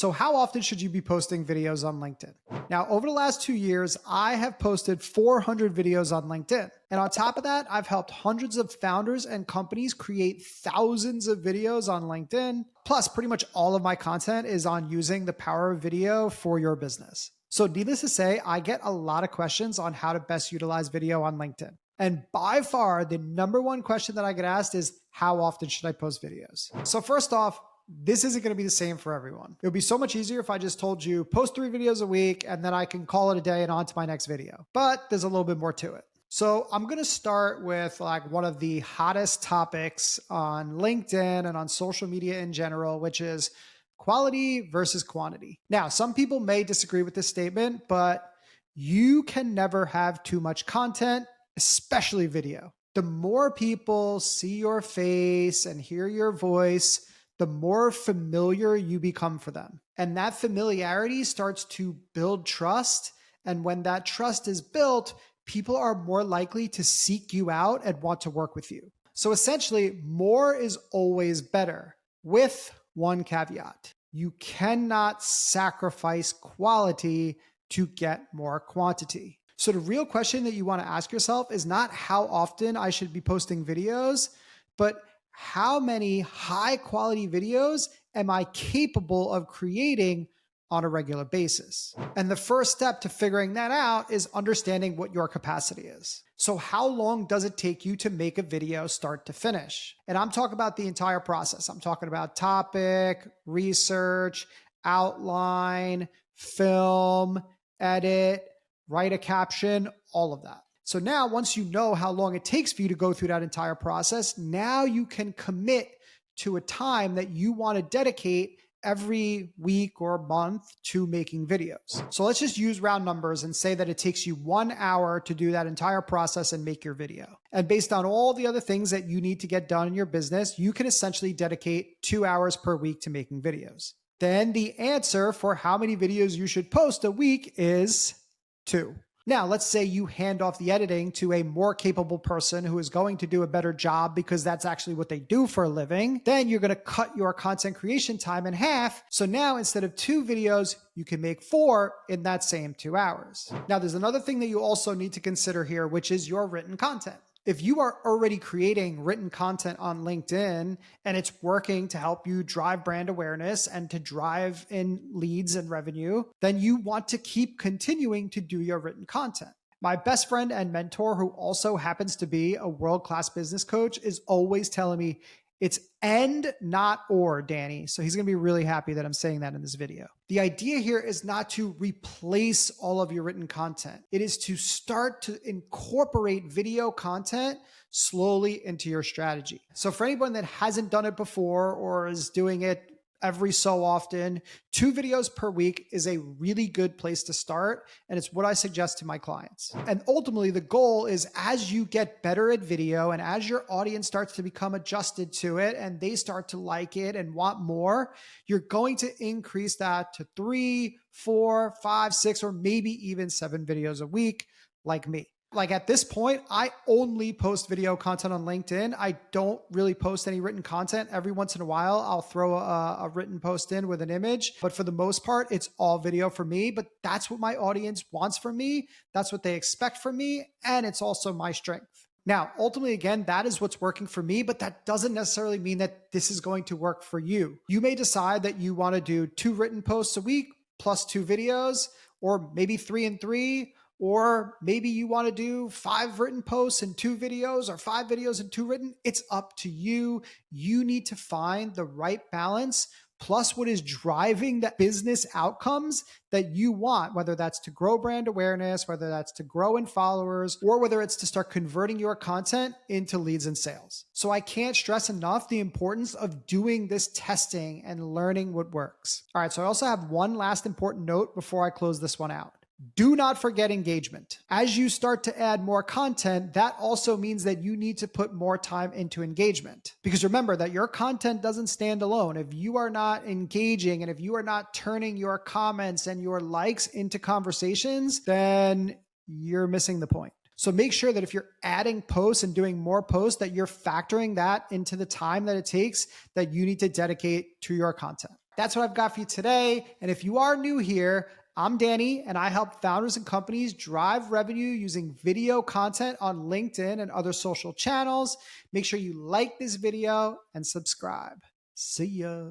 So how often should you be posting videos on LinkedIn? Now, over the last 2 years, I have posted 400 videos on LinkedIn. And on top of that, I've helped hundreds of founders and companies create thousands of videos on LinkedIn. Plus, pretty much all of my content is on using the power of video for your business. So needless to say, I get a lot of questions on how to best utilize video on LinkedIn. And by far, the number one question that I get asked is, how often should I post videos? So first off, this isn't going to be the same for everyone. It would be so much easier if I just told you post 3 videos a week and then I can call it a day and on to my next video. But there's a little bit more to it. So I'm going to start with like one of the hottest topics on LinkedIn and on social media in general, which is quality versus quantity. Now, some people may disagree with this statement, but you can never have too much content, especially video. The more people see your face and hear your voice, the more familiar you become for them. And that familiarity starts to build trust. And when that trust is built, people are more likely to seek you out and want to work with you. So essentially, more is always better, with one caveat. You cannot sacrifice quality to get more quantity. So the real question that you want to ask yourself is not how often I should be posting videos, but how many high quality videos am I capable of creating on a regular basis? And the first step to figuring that out is understanding what your capacity is. So how long does it take you to make a video start to finish? And I'm talking about the entire process. I'm talking about topic, research, outline, film, edit, write a caption, all of that. So now once you know how long it takes for you to go through that entire process, now you can commit to a time that you want to dedicate every week or month to making videos. So let's just use round numbers and say that it takes you 1 hour to do that entire process and make your video. And based on all the other things that you need to get done in your business, you can essentially dedicate 2 hours per week to making videos. Then the answer for how many videos you should post a week is 2. Now, let's say you hand off the editing to a more capable person who is going to do a better job because that's actually what they do for a living. Then you're going to cut your content creation time in half. So now instead of 2 videos, you can make 4 in that same 2 hours. Now, there's another thing that you also need to consider here, which is your written content. If you are already creating written content on LinkedIn and it's working to help you drive brand awareness and to drive in leads and revenue, then you want to keep continuing to do your written content. My best friend and mentor, who also happens to be a world-class business coach, is always telling me, it's and not or, Danny. So he's going to be really happy that I'm saying that in this video. The idea here is not to replace all of your written content. It is to start to incorporate video content slowly into your strategy. So for anyone that hasn't done it before or is doing it every so often, 2 videos per week is a really good place to start. And it's what I suggest to my clients. And ultimately, the goal is as you get better at video and as your audience starts to become adjusted to it and they start to like it and want more, you're going to increase that to 3, 4, 5, 6, or maybe even 7 videos a week, like me. Like at this point, I only post video content on LinkedIn. I don't really post any written content. Every once in a while, I'll throw a written post in with an image. But for the most part, it's all video for me. But that's what my audience wants from me. That's what they expect from me. And it's also my strength. Now, ultimately, again, that is what's working for me, but that doesn't necessarily mean that this is going to work for you. You may decide that you want to do 2 written posts a week plus 2 videos, or maybe 3 and 3. Or maybe you want to do 5 written posts and 2 videos, or 5 videos and 2 written. It's up to you. You need to find the right balance, plus what is driving the business outcomes that you want, whether that's to grow brand awareness, whether that's to grow in followers, or whether it's to start converting your content into leads and sales. So I can't stress enough the importance of doing this testing and learning what works. All right, so I also have one last important note before I close this one out. Do not forget engagement. As you start to add more content, that also means that you need to put more time into engagement. Because remember that your content doesn't stand alone. If you are not engaging and if you are not turning your comments and your likes into conversations, then you're missing the point. So make sure that if you're adding posts and doing more posts, that you're factoring that into the time that it takes that you need to dedicate to your content. That's what I've got for you today. And if you are new here, I'm Danny, and I help founders and companies drive revenue using video content on LinkedIn and other social channels. Make sure you like this video and subscribe. See ya.